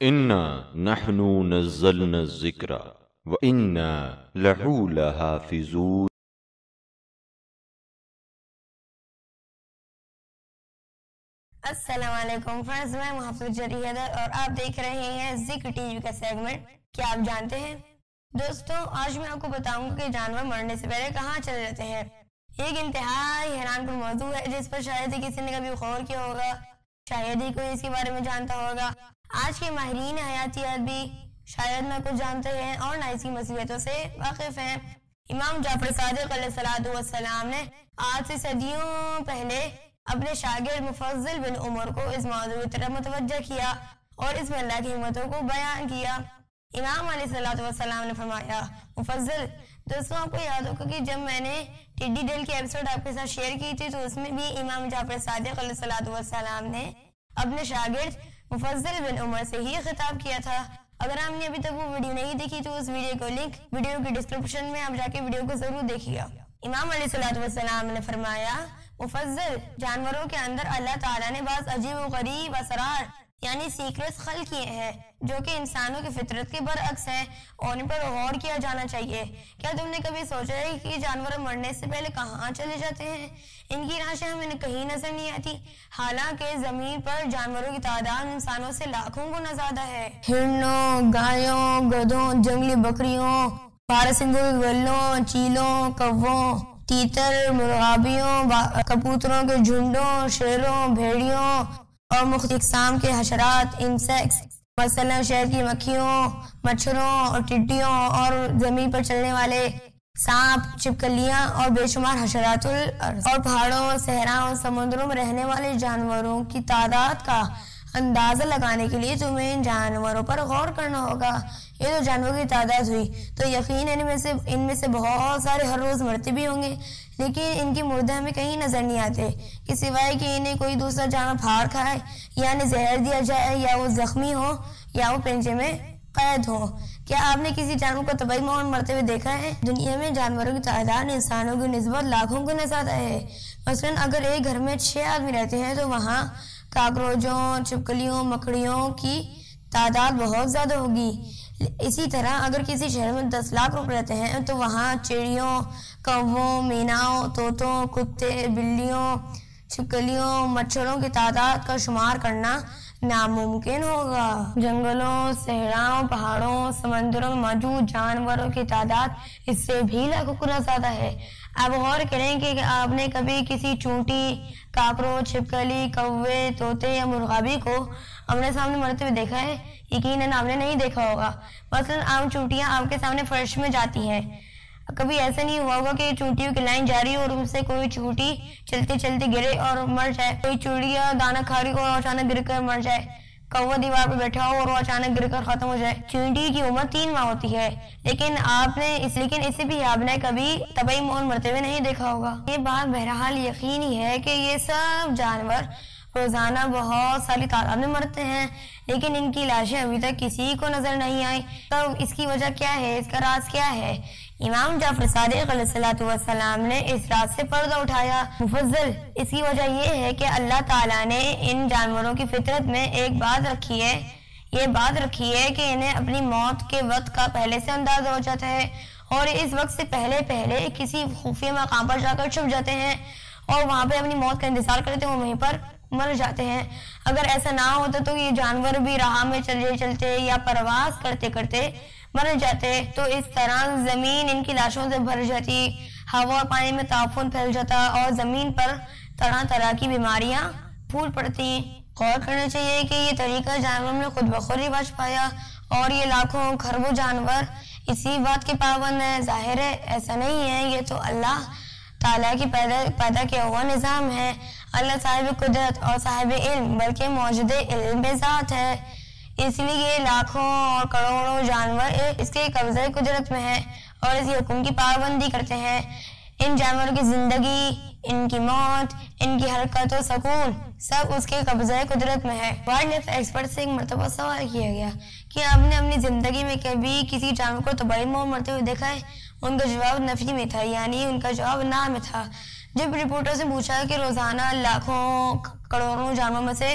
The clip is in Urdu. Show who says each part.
Speaker 1: انا نحن نزلنا الذکر وانا لہو لحافظون۔
Speaker 2: السلام علیکم فرینڈز، میں محافظ جری حیدر اور آپ دیکھ رہے ہیں ذکر ٹی وی کا سیگمنٹ کیا آپ جانتے ہیں۔ دوستوں، آج میں آپ کو بتاؤں گا کہ جانور مرنے سے پہلے کہاں چلے جاتے ہیں۔ ایک انتہائی حیران کن موضوع ہے جس پر شاید ہی کسی نے کبھی غور کیا ہوگا، شاید ہی کوئی اس کے بارے میں جانتا ہوگا۔ آج کے ماہرین حیاتیات بھی شاید نہ کچھ جانتے ہیں اور نہ اس کی مصیبتوں سے واقف ہیں۔ امام جعفر صادق علیہ السلام نے آج سے صدیوں پہلے اپنے شاگرد مفضل بن عمر کو اس موضوع کی طرف متوجہ کیا اور اس میں اللہ کی حکمتوں کو بیان کیا۔ امام علیہ السلام نے فرمایا، مفضل، دوستوں آپ کو یاد ہوگا کہ جب میں نے ٹڈی ڈیل کی ایپیسوڈ آپ کے ساتھ شیئر کی تھی تو اس میں بھی امام جعفر صادق علیہ السلام نے اپنے شاگرد مفضل بن عمر سے ہی خطاب کیا تھا۔ اگر آپ نے ابھی تک وہ ویڈیو نہیں دیکھی تو اس ویڈیو کو لنک ویڈیو کی ڈسکرپشن میں آپ جا کے ویڈیو کو ضرور دیکھیے گا۔ امام علیہ السلام نے فرمایا، مفضل، جانوروں کے اندر اللہ تعالیٰ نے بعض عجیب و غریب اسرار یعنی سیکرٹس خلق کیے ہیں جو کہ انسانوں کی فطرت کے برعکس ہیں اور ان پر غور کیا جانا چاہیے۔ کیا تم نے کبھی سوچا ہے کہ جانور مرنے سے پہلے کہاں چلے جاتے ہیں؟ ان کی راشیں ہمیں کہیں نظر نہیں آتی، حالانکہ زمین پر جانوروں کی تعداد انسانوں سے لاکھوں گنا زیادہ ہے۔ ہرنوں، گایوں، گدھوں، جنگلی بکریوں، پارسنگوں کے گلوں، چیلوں، کووں، تیتر، مرغابیوں، کبوتروں کے جھنڈوں، شیروں، بھیڑیوں اور مختلف اقسام کے حشرات، انسیکٹس، مثلا شہد کی مکھیوں، مچھروں اور ٹڈیوں اور زمین پر چلنے والے سانپ، چھپکلیاں اور بے شمار حشرات الارض اور پہاڑوں، صحراؤں، سمندروں میں رہنے والے جانوروں کی تعداد کا اندازہ لگانے کے لیے تمہیں ان جانوروں پر غور کرنا ہوگا۔ یہ تو جانوروں کی تعداد ہوئی، تو یقیناً ان میں سے بہت سارے ہر روز مرتے بھی ہوں گے، لیکن ان کے مردے ہمیں کہیں نظر نہیں آتے کہ سوائے کہ انہیں کوئی دوسرا جانور پھاڑ کھائے، یعنی زہر دیا جائے، یا وہ زخمی ہو یا وہ پنجے میں قید ہو۔ کیا آپ نے کسی جانور کو طبعی موت مرتے ہوئے دیکھا ہے؟ دنیا میں جانوروں کی تعداد انسانوں کی نسبت لاکھوں گنا زیادہ ہے۔ مثلاً اگر ایک گھر میں 6 آدمی رہتے ہیں تو وہاں کاکروچوں، چھپکلیوں، مکڑیوں کی تعداد بہت زیادہ ہوگی۔ اسی طرح اگر کسی شہر میں 10 لاکھ لوگ رہتے ہیں تو وہاں چڑیوں، کووں، میناؤں، طوطوں، کتے، بلیوں، چھپکلیوں، مچھروں کی تعداد کا شمار کرنا ناممکن ہوگا۔ جنگلوں، صحراؤں، پہاڑوں، سمندروں میں موجود جانوروں کی تعداد اس سے بھی لاکھوں گنا زیادہ ہے۔ آپ غور کریں کہ آپ نے کبھی کسی چونٹی، کاکروچ، چھپکلی، کوے، طوطے یا مرغابی کو اپنے سامنے مرتے ہوئے دیکھا ہے؟ یقیناً آپ نے نہیں دیکھا ہوگا۔ مثلاً عام چونٹیاں آپ کے سامنے فرش میں جاتی ہیں، کبھی ایسا نہیں ہوا ہوگا کہ چونٹیوں کی لائن جاری ہو اور ان سے کوئی چونٹی چلتے چلتے گرے اور مر جائے، کوئی چڑیا دانہ کھا رہی ہو اور اچانک گر کر مر جائے، کوا دیوار پہ بیٹھا ہو اور وہ اچانک گر کر ختم ہو جائے۔ چونٹی کی عمر 3 ماہ ہوتی ہے، لیکن اسے بھی آپ نے کبھی طبعی موت مرتے ہوئے نہیں دیکھا ہوگا۔ یہ بات بہرحال یقینی ہے کہ یہ سب جانور روزانہ بہت ساری تعداد میں مرتے ہیں، لیکن ان کی لاشیں ابھی تک کسی کو نظر نہیں آئی۔ تو اس کی وجہ کیا ہے؟ اس کا راز کیا ہے؟ امام جعفر صادق علیہ السلام نے اس راز سے پردہ اٹھایا۔ مفضل، اس کی وجہ یہ ہے کہ اللہ تعالیٰ نے ان جانوروں کی فطرت میں ایک بات رکھی ہے، یہ بات رکھی ہے کہ انہیں اپنی موت کے وقت کا پہلے سے اندازہ ہو جاتا ہے اور اس وقت سے پہلے کسی خفیہ مقام پر جا کر چھپ جاتے ہیں اور وہاں پہ اپنی موت کا انتظار کرتے ہیں، وہیں پر مر جاتے ہیں۔ اگر ایسا نہ ہوتا تو یہ جانور بھی راہ میں چلتے یا پرواز کرتے کرتے مر جاتے، تو اس طرح زمین ان کی لاشوں سے بھر جاتی، ہوا اور پانی میں تعفن پھیل جاتا اور زمین پر طرح طرح کی بیماریاں پھول پڑتی۔ غور کرنا چاہیے کہ یہ طریقہ جانوروں میں خود بخود رواج پایا اور یہ لاکھوں کھربوں جانور اسی بات کے پابند ہیں۔ ظاہر ہے ایسا نہیں ہے، یہ تو اللہ تعالیٰ کی پیدا کیا ہوا نظام ہے۔ اللہ صاحب قدرت اور صاحب علم بلکہ موجود علم ذات ہے، اس لیے یہ لاکھوں اور کروڑوں جانور اس کے قبضہ قدرت میں ہیں اور اس حکم کی پابندی کرتے ہیں۔ ان جانوروں کی زندگی، ان کی موت، ان کی حرکت و سکون سب اس کے قبضہ قدرت میں ہے۔ وائلڈ لائف ایکسپرٹ سے ایک مرتبہ سوال کیا گیا کہ آپ نے اپنی زندگی میں کبھی کسی جانور کو طبعی موت مرتے ہوئے دیکھا ہے؟ ان کا جواب نفی میں تھا، یعنی ان کا جواب نہ میں تھا۔ جب رپورٹر سے پوچھا کہ روزانہ لاکھوں کروڑوں جانوروں میں سے